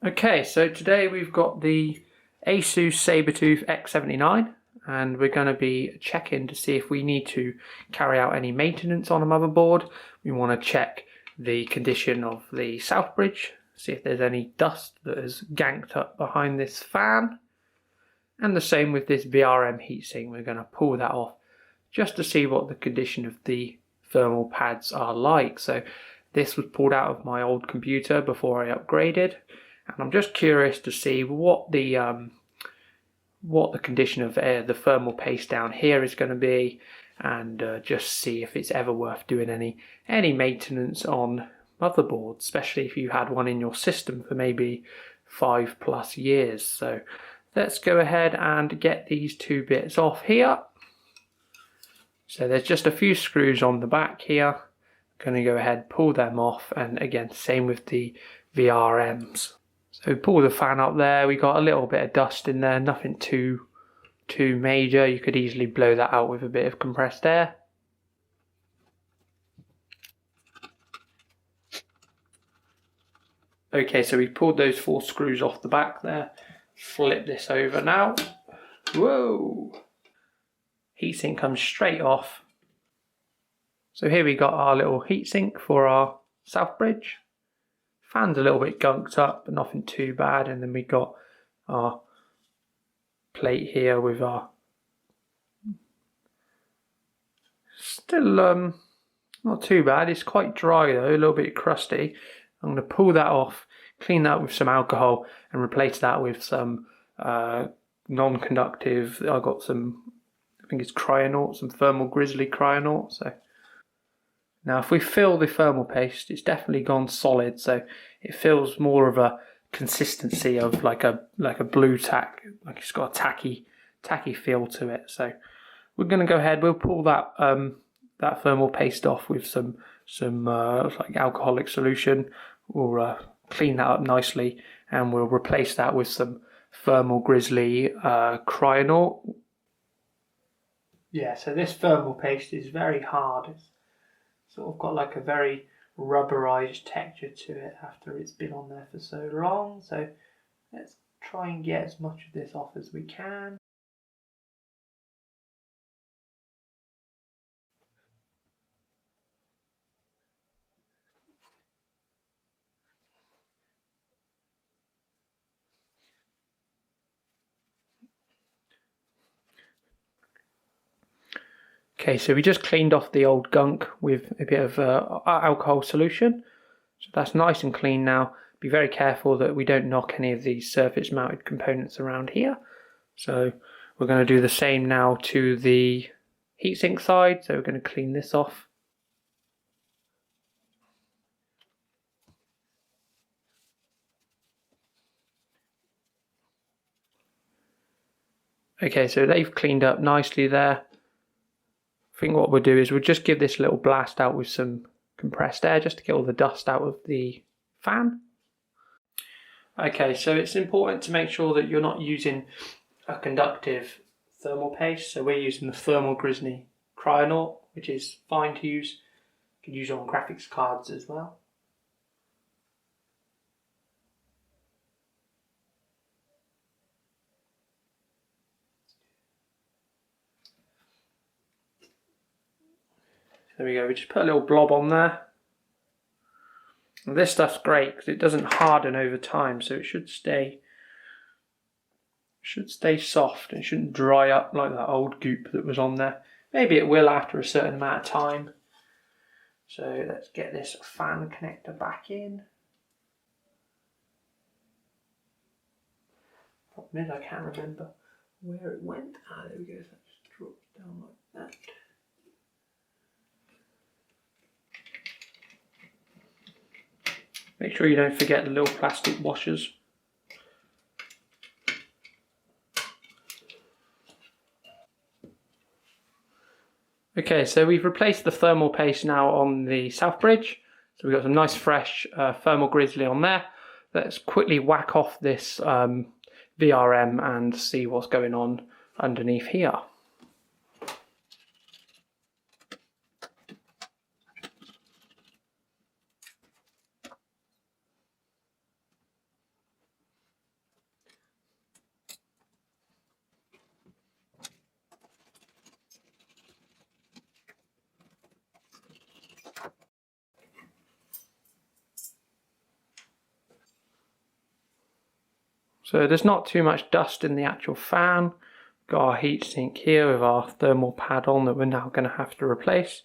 Okay, so today we've got the Asus Sabertooth X79 and we're going to be checking to see if we need to carry out any maintenance on a motherboard. We want to check the condition of the south bridge, see if there's any dust that has ganked up behind this fan. And the same with this VRM heatsink, we're going to pull that off just to see what the condition of the thermal pads are like. So this was pulled out of my old computer before I upgraded. And I'm just curious to see what the condition of the thermal paste down here is going to be, and just see if it's ever worth doing any maintenance on motherboards, especially if you had one in your system for maybe 5+ years. So let's go ahead and get these two bits off here. So there's just a few screws on the back here. I'm going to go ahead, pull them off, and again, same with the VRMs. So pull the fan up there, we got a little bit of dust in there, nothing too major. You could easily blow that out with a bit of compressed air. Okay, so we pulled those 4 screws off the back there. Flip this over now. Whoa! Heatsink comes straight off. So here we got our little heatsink for our south bridge. Fan's a little bit gunked up, but nothing too bad. And then we got our plate here with our still not too bad. It's quite dry though, a little bit crusty. I'm going to pull that off, clean that with some alcohol, and replace that with some non-conductive. I got some, I think it's Cryonaut, some Thermal Grizzly Cryonaut. So now if we fill the thermal paste, it's definitely gone solid, so it feels more of a consistency of like a blue tack, like it's got a tacky feel to it. So we're going to go ahead, we'll pull that that thermal paste off with some like alcoholic solution. We'll clean that up nicely, and we'll replace that with some Thermal Grizzly Cryonaut. Yeah, so this thermal paste is very hard. It's sort of got like a very rubberized texture to it after it's been on there for so long. So let's try and get as much of this off as we can. Okay, so we just cleaned off the old gunk with a bit of alcohol solution. So that's nice and clean now. Be very careful that we don't knock any of these surface mounted components around here. So we're going to do the same now to the heatsink side. So we're going to clean this off. Okay, so they've cleaned up nicely there. I think what we'll do is we'll just give this a little blast out with some compressed air just to get all the dust out of the fan. Okay, so it's important to make sure that you're not using a conductive thermal paste. So we're using the Thermal Grizzly Cryonaut, which is fine to use. You can use it on graphics cards as well. There we go, we just put a little blob on there. And this stuff's great because it doesn't harden over time, so it should stay soft and shouldn't dry up like that old goop that was on there. Maybe it will after a certain amount of time. So let's get this fan connector back in. Problem is I can't remember where it went. Ah, there we go, so that just drops down like that. Make sure you don't forget the little plastic washers. Okay, so we've replaced the thermal paste now on the south bridge. So we've got some nice fresh Thermal Grizzly on there. Let's quickly whack off this VRM and see what's going on underneath here. So there's not too much dust in the actual fan. Got our heatsink here with our thermal pad on that we're now going to have to replace,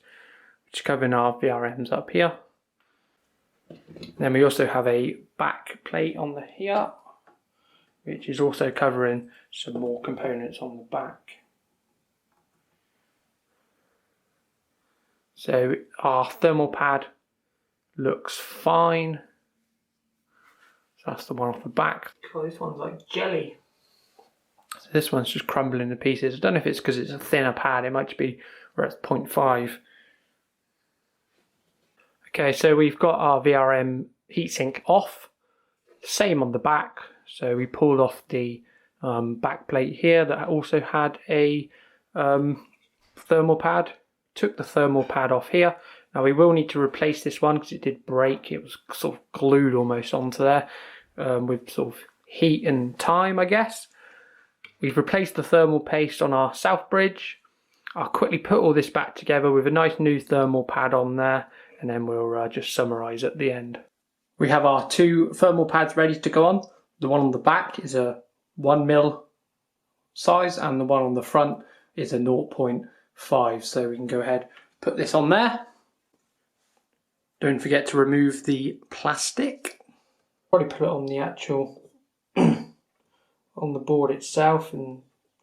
which is covering our VRMs up here. Then we also have a back plate on the here, which is also covering some more components on the back. So our thermal pad looks fine. So that's the one off the back. Oh, this one's like jelly. So this one's just crumbling to pieces. I don't know if it's because it's a thinner pad, it might just be where it's 0.5. Okay, so we've got our VRM heatsink off. Same on the back. So we pulled off the back plate here that also had a thermal pad. Took the thermal pad off here. Now we will need to replace this one because it did break. It was sort of glued almost onto there with sort of heat and time, I guess. We've replaced the thermal paste on our south bridge. I'll quickly put all this back together with a nice new thermal pad on there, and then we'll just summarise at the end. We have our two thermal pads ready to go on. The one on the back is a 1mm size and the one on the front is a 0.5, so we can go ahead, put this on there. Don't forget to remove the plastic. Probably put it on the actual on the board itself and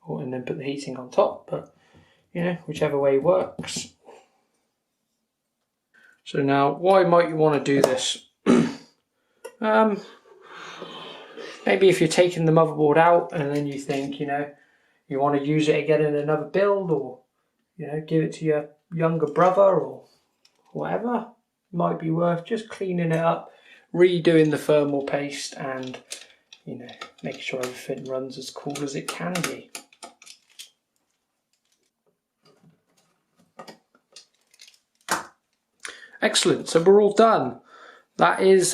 then put the heating on top, but you know, whichever way works. So now, why might you want to do this? Maybe if you're taking the motherboard out and then you think, you know, you want to use it again in another build, or you know, give it to your younger brother or whatever, might be worth just cleaning it up, redoing the thermal paste, and you know, making sure everything runs as cool as it can be. Excellent, so we're all done. That is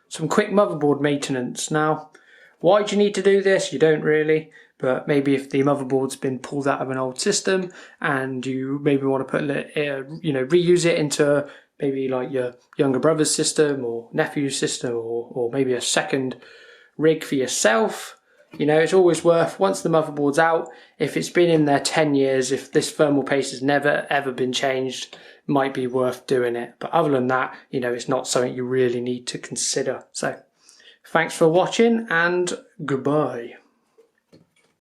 some quick motherboard maintenance. Now, why do you need to do this? You don't really, but maybe if the motherboard's been pulled out of an old system and you maybe want to put you know, reuse it into maybe like your younger brother's system or nephew's system, or maybe a second rig for yourself. You know, it's always worth, once the motherboard's out, if it's been in there 10 years, if this thermal paste has never ever been changed, might be worth doing it. But other than that, you know, it's not something you really need to consider. So thanks for watching and goodbye.